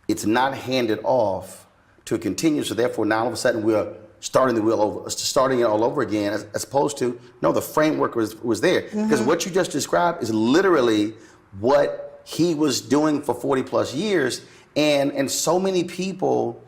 E: it's not handed off to continue. So therefore now all of a sudden we're starting it all over again, as opposed to, no, the framework was there. Because what you just described is literally what he was doing for 40 plus years. And so many people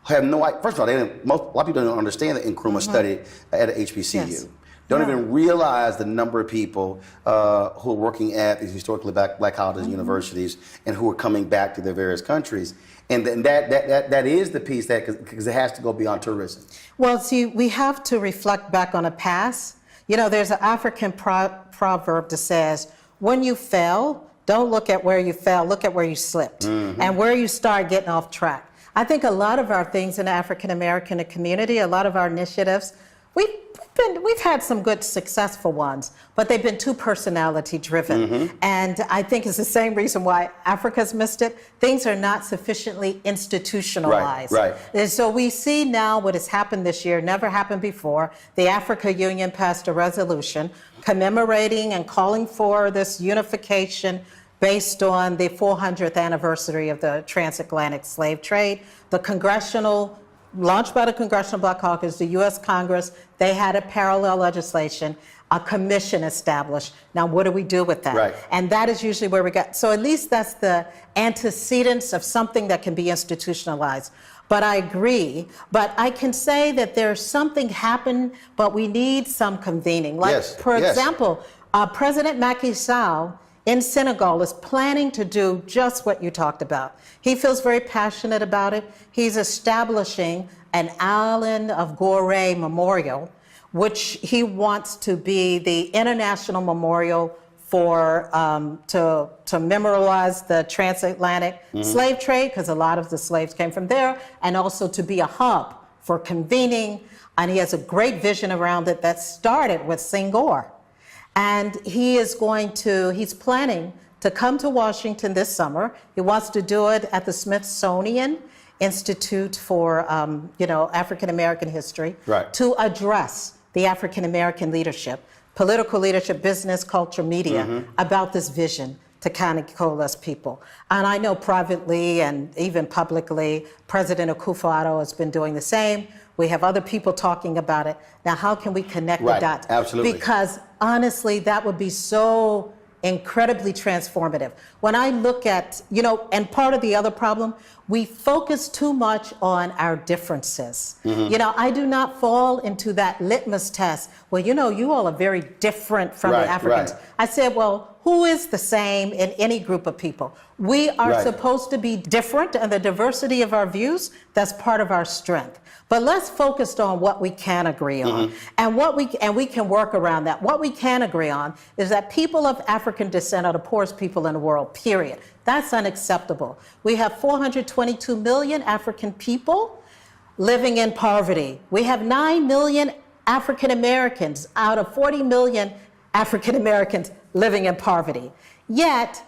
E: have no idea. First of all, a lot of people don't understand that Nkrumah studied at HBCU.
H: Yes.
E: Don't even realize the number of people who are working at these historically black colleges and universities and who are coming back to their various countries. And then that is the piece that, because it has to go beyond tourism.
H: Well, see, we have to reflect back on a past. You know, there's an African proverb that says, when you fail, don't look at where you fell, look at where you slipped and where you start getting off track. I think a lot of our things in the African American community, a lot of our initiatives, we've had some good successful ones, but they've been too personality driven. And I think it's the same reason why Africa's missed it. Things are not sufficiently institutionalized.
E: Right.
H: And so we see now what has happened this year, never happened before. The Africa Union passed a resolution commemorating and calling for this unification based on the 400th anniversary of the transatlantic slave trade. The launched by the Congressional Black Caucus, the U.S. Congress, they had a parallel legislation, a commission established. Now, what do we do with that?
E: Right.
H: And that is usually where we get. So at least that's the antecedents of something that can be institutionalized. But I agree. But I can say that there's something happened, but we need some convening. Like, for example, President Macky Sall in Senegal is planning to do just what you talked about. He feels very passionate about it. He's establishing an Island of Gorée Memorial, which he wants to be the international memorial for to memorialize the transatlantic slave trade, because a lot of the slaves came from there, and also to be a hub for convening. And he has a great vision around it that started with Senghor. And he's planning to come to Washington this summer. He wants to do it at the Smithsonian Institute for, African American History, to address the African American leadership, political leadership, business, culture, media, about this vision to kind of coalesce people. And I know privately and even publicly, President Akufo-Addo has been doing the same. We have other people talking about it. Now, how can we connect the dots?
E: Absolutely.
H: Because honestly, that would be so incredibly transformative. When I look at, and part of the other problem, we focus too much on our differences. I do not fall into that litmus test. Well, you all are very different from the Africans. I said, well, who is the same in any group of people? We are supposed to be different, and the diversity of our views, that's part of our strength. But let's focus on what we can agree on, and we can work around that. What we can agree on is that people of African descent are the poorest people in the world, period. That's unacceptable. We have 422 million African people living in poverty. We have 9 million African Americans out of 40 million African Americans living in poverty. Yet,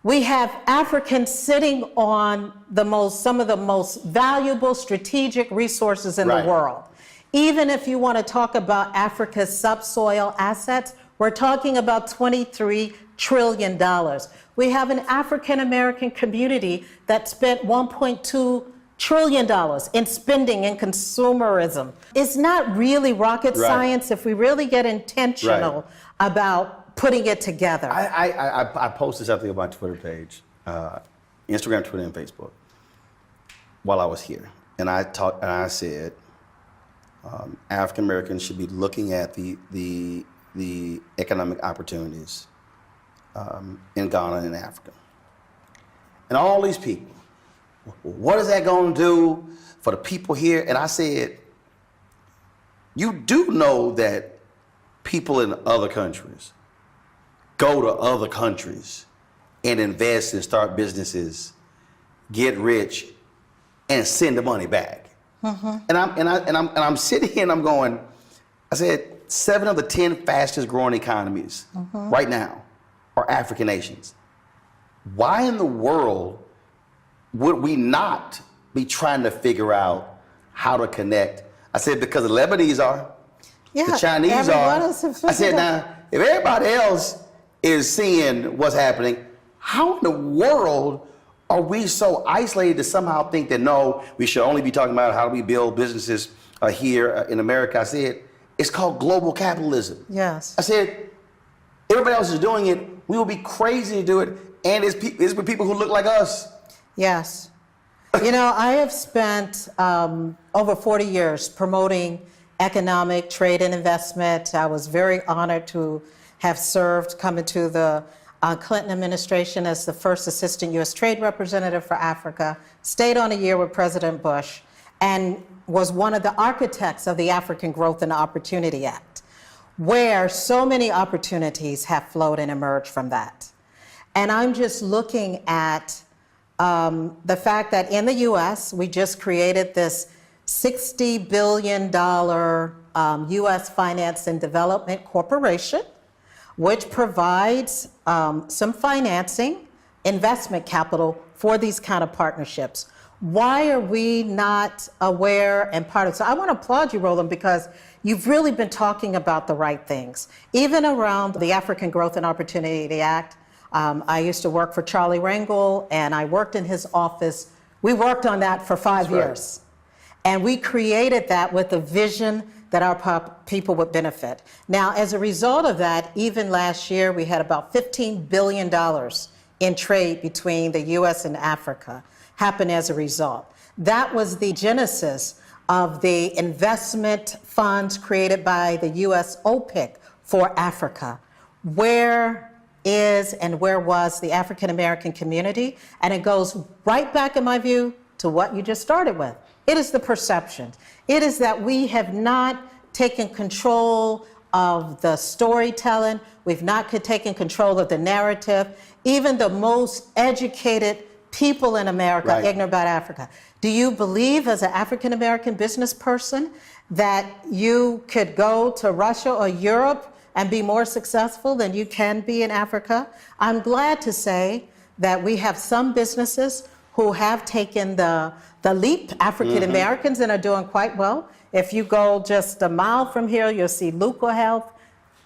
H: we have Africans sitting on some of the most valuable strategic resources in the world. Even if you want to talk about Africa's subsoil assets, we're talking about $23 trillion. We have an African American community that spent $1.2 trillion in spending in consumerism. It's not really rocket science if we really get intentional about putting it together.
E: I posted something on my Twitter page, Instagram, Twitter, and Facebook, while I was here, and I said African Americans should be looking at the economic opportunities in Ghana and Africa, and all these people. What is that going to do for the people here? And I said, you do know that people in other countries go to other countries and invest and start businesses, get rich, and send the money back. And I'm sitting here and I'm going, I said, 7 of the 10 fastest growing economies right now are African nations. Why in the world would we not be trying to figure out how to connect? I said, because the Lebanese are,
H: Yeah,
E: the Chinese
H: everyone
E: are.
H: else has
E: I said,
H: figured out.
E: now, if everybody else is seeing what's happening, how in the world are we so isolated to somehow think that, no, we should only be talking about how do we build businesses here in America? I said, it's called global capitalism.
H: Yes.
E: I said, everybody else is doing it. We will be crazy to do it. And it's with people who look like us.
H: Yes. You know, I have spent over 40 years promoting economic trade and investment. I was very honored to have served, come into the Clinton administration as the first assistant U.S. trade representative for Africa, stayed on a year with President Bush, and was one of the architects of the African Growth and Opportunity Act, where so many opportunities have flowed and emerged from that. And I'm just looking at the fact that in the U.S., we just created this $60 billion U.S. Finance and Development Corporation, which provides some financing, investment capital for these kind of partnerships. Why are we not aware and part of it? So I want to applaud you, Roland, because you've really been talking about the right things. Even around the African Growth and Opportunity Act, I used to work for Charlie Rangel, and I worked in his office. We worked on that for 5 years. And we created that with a vision that our people would benefit. Now, as a result of that, even last year, we had about $15 billion in trade between the U.S. and Africa happen as a result. That was the genesis of the investment funds created by the U.S. OPIC for Africa. Where is and where was the African American community? And it goes right back, in my view, to what you just started with. It is the perception. It is that we have not taken control of the storytelling. We've not taken control of the narrative. Even the most educated people in America are ignorant about Africa. Do you believe, as an African American business person, that you could go to Russia or Europe and be more successful than you can be in Africa? I'm glad to say that we have some businesses who have taken the leap, African Americans, and are doing quite well. If you go just a mile from here, you'll see Luca Health,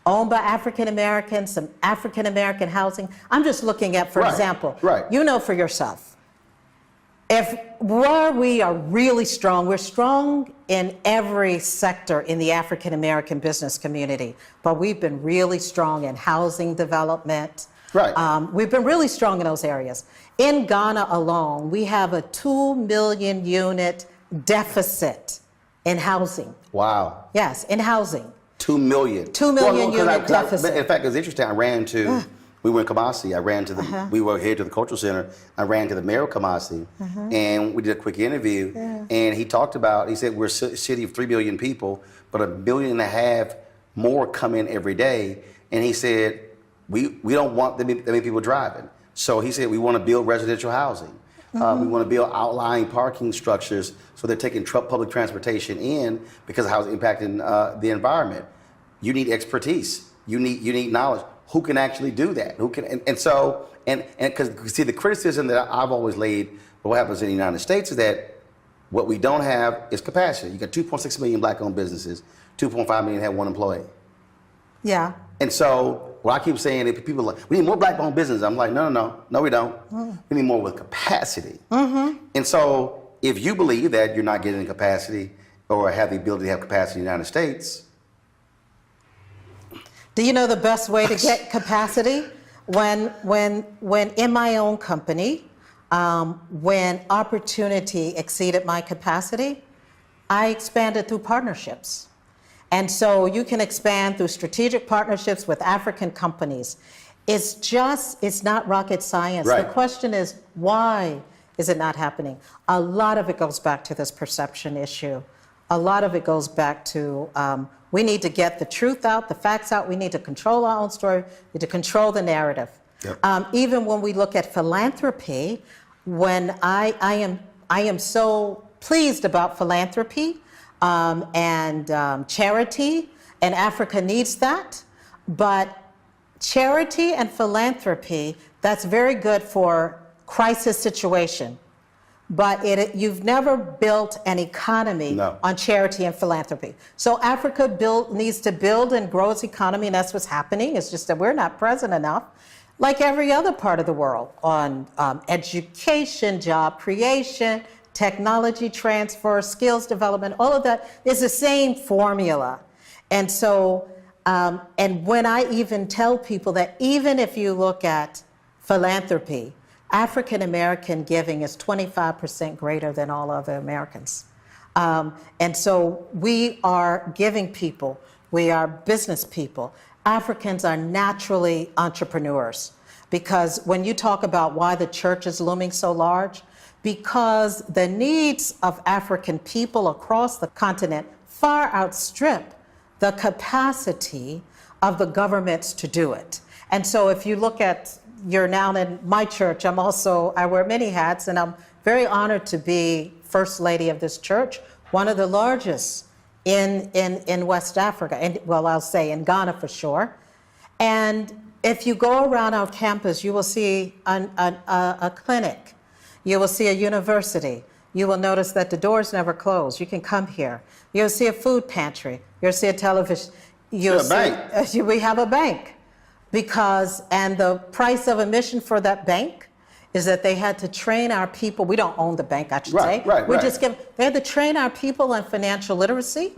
H: owned by African Americans, some African American housing. I'm just looking at, for example, you know for yourself, where we are really strong, we're strong in every sector in the African American business community, but we've been really strong in housing development. We've been really strong in those areas. In Ghana alone, we have a 2 million unit deficit in housing.
E: Wow.
H: Yes, in housing.
E: 2 million.
H: 2 million unit deficit.
E: In fact, it's interesting. I ran to, we were in Kumasi. I ran to the, we were here to the Cultural Center. I ran to the mayor of Kumasi, and we did a quick interview. And he talked about, he said, we're a city of 3 billion people, but 1.5 billion more come in every day. And he said, we don't want that many people driving. So he said, we want to build residential housing. We want to build outlying parking structures so they're taking public transportation in because of how it's impacting the environment. You need expertise. You need knowledge. Who can actually do that? Who can? And so because see, the criticism that I've always laid for what happens in the United States is that what we don't have is capacity. You got 2.6 million black-owned businesses. 2.5 million have one employee.
H: Yeah.
E: And so what I keep saying is people are like, we need more black-owned business. I'm like, no, we don't. We need more with capacity. And so if you believe that you're not getting the capacity or have the ability to have capacity in the United States.
H: Do you know the best way to get capacity? When in my own company, when opportunity exceeded my capacity, I expanded through partnerships. And so you can expand through strategic partnerships with African companies. It's not rocket science. The question is, why is it not happening? A lot of it goes back to this perception issue. A lot of it goes back to, we need to get the truth out, the facts out. We need to control our own story. We need to control the narrative. Even when we look at philanthropy, when I am so pleased about philanthropy, and charity, and Africa needs that. But charity and philanthropy, that's very good for crisis situation. But you've never built an economy on charity and philanthropy. So Africa needs to build and grow its economy, and that's what's happening. It's just that we're not present enough, like every other part of the world, on education, job creation, technology transfer, skills development. All of that is the same formula. And so, and when I even tell people that even if you look at philanthropy, African American giving is 25% greater than all other Americans. And so we are giving people, we are business people. Africans are naturally entrepreneurs, because when you talk about why the church is looming so large, because the needs of African people across the continent far outstrip the capacity of the governments to do it. And so if you look at, you're now in my church, I wear many hats, and I'm very honored to be First Lady of this church, one of the largest in West Africa, and well, I'll say in Ghana for sure. And if you go around our campus, you will see a clinic, you will see a university, you will notice that the doors never close. You can come here. You'll see a food pantry. You'll see a television. You'll see a bank. We have a bank. And the price of admission for that bank is that they had to train our people. We don't own the bank, I should say. They had to train our people on financial literacy,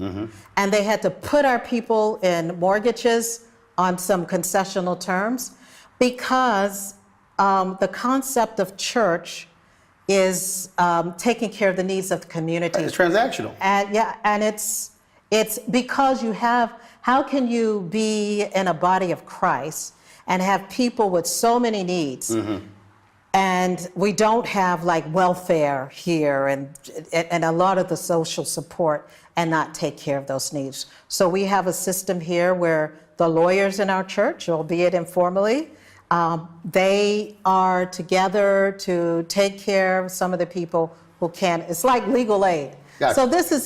H: and they had to put our people in mortgages on some concessional terms, because the concept of church is taking care of the needs of the community.
E: It's transactional.
H: And it's because you have, how can you be in a body of Christ and have people with so many needs? And we don't have like welfare here and a lot of the social support, and not take care of those needs. So we have a system here where the lawyers in our church, albeit informally, they are together to take care of some of the people who can't. It's like legal aid. Gotcha.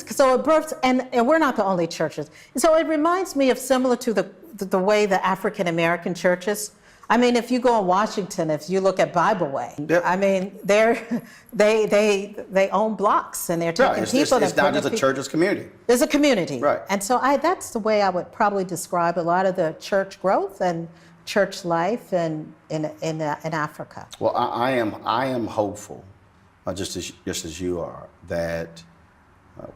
H: So it births, and we're not the only churches. So it reminds me of similar to the way the African American churches. I mean, if you go in Washington, if you look at Bible Way, I mean, they own blocks, and they're taking people.
E: It's not just a church; it's community.
H: There's a community,
E: right?
H: And so that's the way I would probably describe a lot of the church growth and church life in Africa.
E: Well, I am hopeful, just as you are, that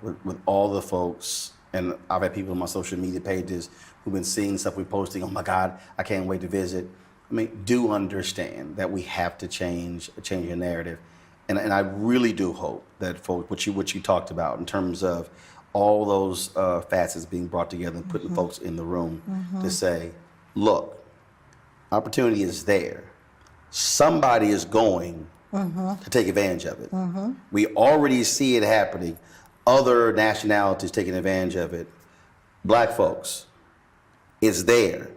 E: with all the folks, and I've had people on my social media pages who've been seeing stuff we're posting. Oh my God, I can't wait to visit. I mean, do understand that we have to change your narrative, and I really do hope that folks, what you talked about in terms of all those facets being brought together and putting folks in the room to say, look, opportunity is there. Somebody is going to take advantage of it. We already see it happening. Other nationalities taking advantage of it. Black folks, it's there.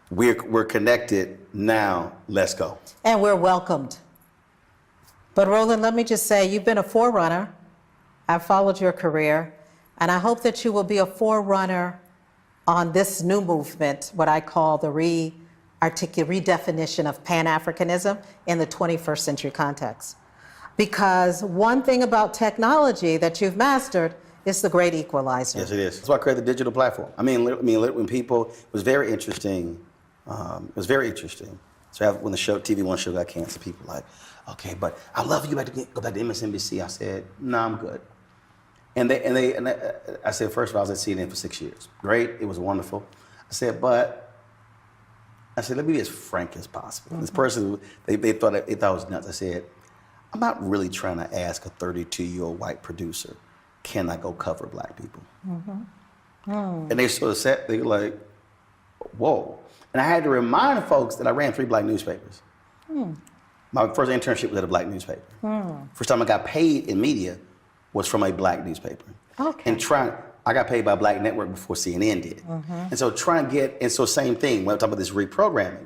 E: We're connected now. Let's go.
H: And we're welcomed. But Roland, let me just say, you've been a forerunner. I've followed your career, and I hope that you will be a forerunner on this new movement, what I call the redefinition of Pan-Africanism in the 21st century context. Because one thing about technology that you've mastered is the great equalizer.
E: Yes, it is. That's why I created the digital platform. I mean, when people, it was very interesting. So when the TV One show got canceled, people were like, okay, but I'd love you to go back to MSNBC. I said, no, I'm good. And I said, first of all, I was at CNN for 6 years. Great, it was wonderful. I said, let me be as frank as possible. This person, they thought I was nuts. I said, I'm not really trying to ask a 32-year-old white producer, can I go cover black people? And they sort of sat, they were like, whoa. And I had to remind folks that I ran 3 black newspapers. My first internship was at a black newspaper. First time I got paid in media was from a black newspaper. Okay. And I got paid by Black Network before CNN did. And so same thing, when I'm talking about this reprogramming.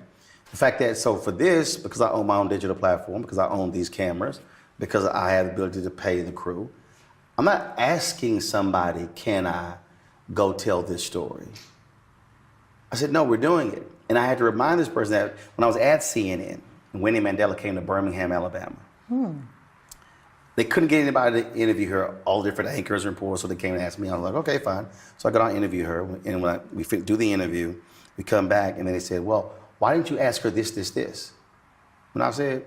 E: The fact that, so for this, because I own my own digital platform, because I own these cameras, because I have the ability to pay the crew, I'm not asking somebody, can I go tell this story? I said, no, we're doing it. And I had to remind this person that when I was at CNN, Winnie Mandela came to Birmingham, Alabama. They couldn't get anybody to interview her, all the different anchors and reporters, so they came and asked me. I was like, okay, fine. So I got on and interview her, and when we do the interview, we come back, and then they said, well, why didn't you ask her this, this, this? And I said,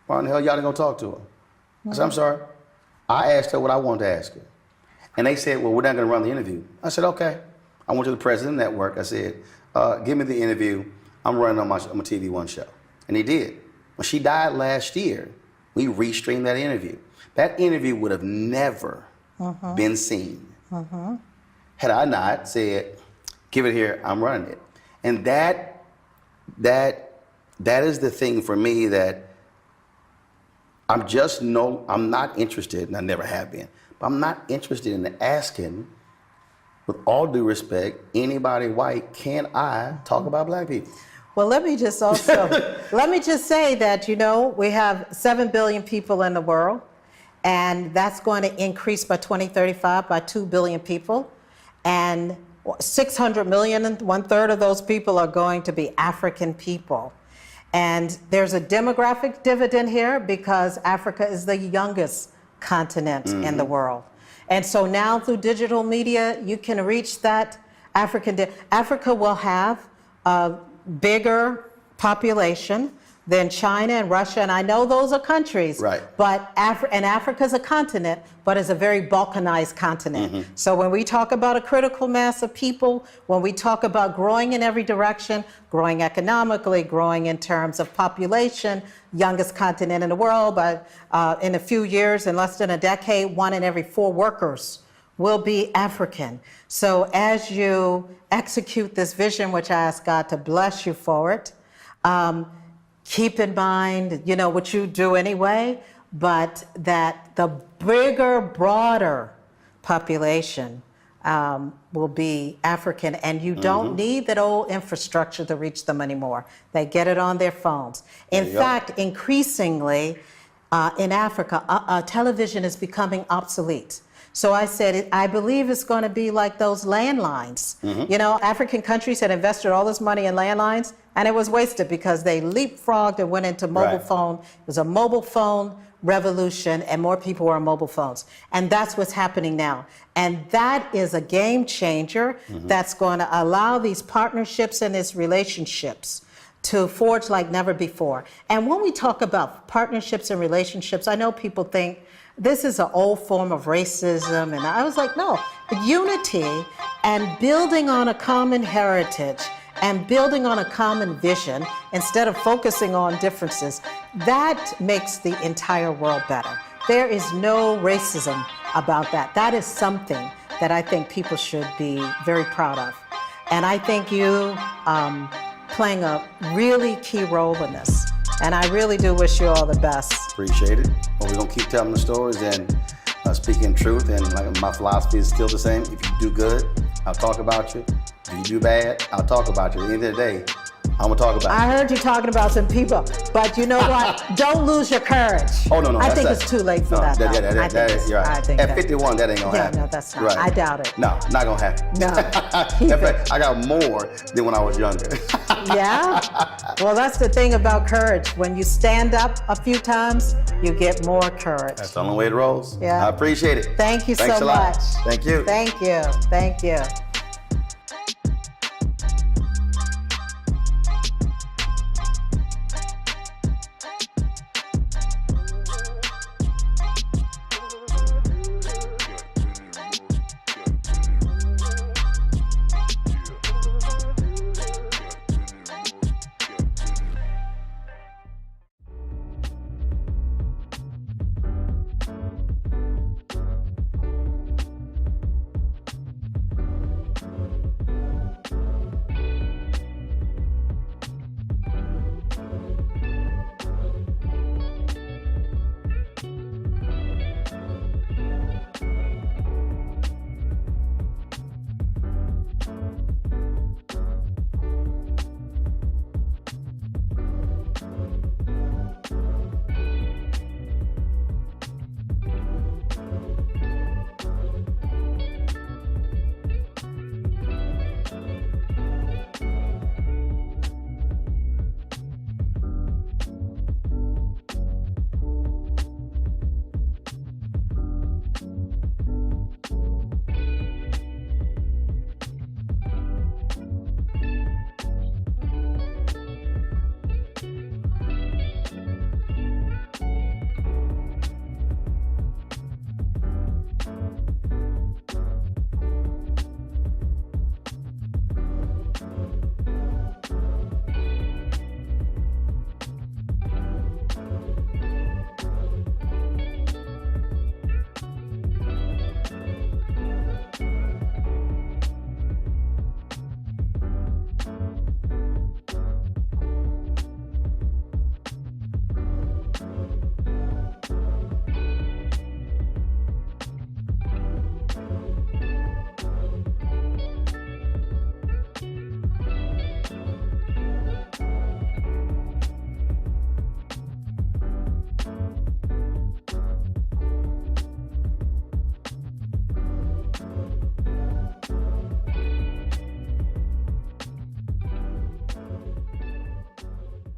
E: why in the hell y'all didn't go talk to her? I said, I'm sorry. I asked her what I wanted to ask her. And they said, well, we're not going to run the interview. I said, okay. I went to the president network. I said, give me the interview. I'm running on my TV One show. And he did. When she died last year, we restreamed that interview. That interview would have never been seen had I not said, give it here, I'm running it. And that is the thing for me that I'm not interested, and I never have been, but I'm not interested in asking, with all due respect, anybody white, can I talk about black people?
H: Well, let me just say that, we have 7 billion people in the world, and that's going to increase by 2035 by 2 billion people. And 600 million, 1/3 of those people are going to be African people. And there's a demographic dividend here because Africa is the youngest continent in the world. And so now through digital media, you can reach that Africa will have a bigger population than China and Russia, and I know those are countries,
E: right?
H: But Africa's a continent, but it's a very balkanized continent. So when we talk about a critical mass of people, when we talk about growing in every direction, growing economically, growing in terms of population, youngest continent in the world, but in a few years, in less than a decade, 1 in every 4 workers will be African. So as you execute this vision, which I ask God to bless you for it, keep in mind, what you do anyway, but that the bigger, broader population will be African, and you don't need that old infrastructure to reach them anymore. They get it on their phones. In fact, increasingly in Africa, television is becoming obsolete. So I said, I believe it's going to be like those landlines. African countries had invested all this money in landlines, and it was wasted because they leapfrogged and went into mobile phone. It was a mobile phone revolution, and more people were on mobile phones. And that's what's happening now. And that is a game changer that's going to allow these partnerships and these relationships to forge like never before. And when we talk about partnerships and relationships, I know people think, this is an old form of racism. And I was like, no, unity and building on a common heritage and building on a common vision instead of focusing on differences, that makes the entire world better. There is no racism about that. That is something that I think people should be very proud of. And I think you playing a really key role in this. And I really do wish you all the best.
E: Appreciate it. Well, we're going to keep telling the stories and speaking truth. And like my philosophy is still the same. If you do good, I'll talk about you. If you do bad, I'll talk about you. At the end of the day, I'm going to talk about you.
H: I heard you talking about some people, but you know what? Don't lose your courage.
E: Oh, no.
H: I think it's too late for that.
E: You're right. At 51, that ain't going to happen.
H: No, that's not.
E: Right.
H: I doubt it.
E: No, not going to happen.
H: No.
E: In fact, I got more than when I was younger.
H: Yeah? Well, that's the thing about courage. When you stand up a few times, you get more courage.
E: That's the only way it rolls.
H: Yeah.
E: I appreciate it.
H: Thank you
E: Thanks
H: so
E: a lot.
H: much.
E: Thank you.
H: Thank you. Thank you.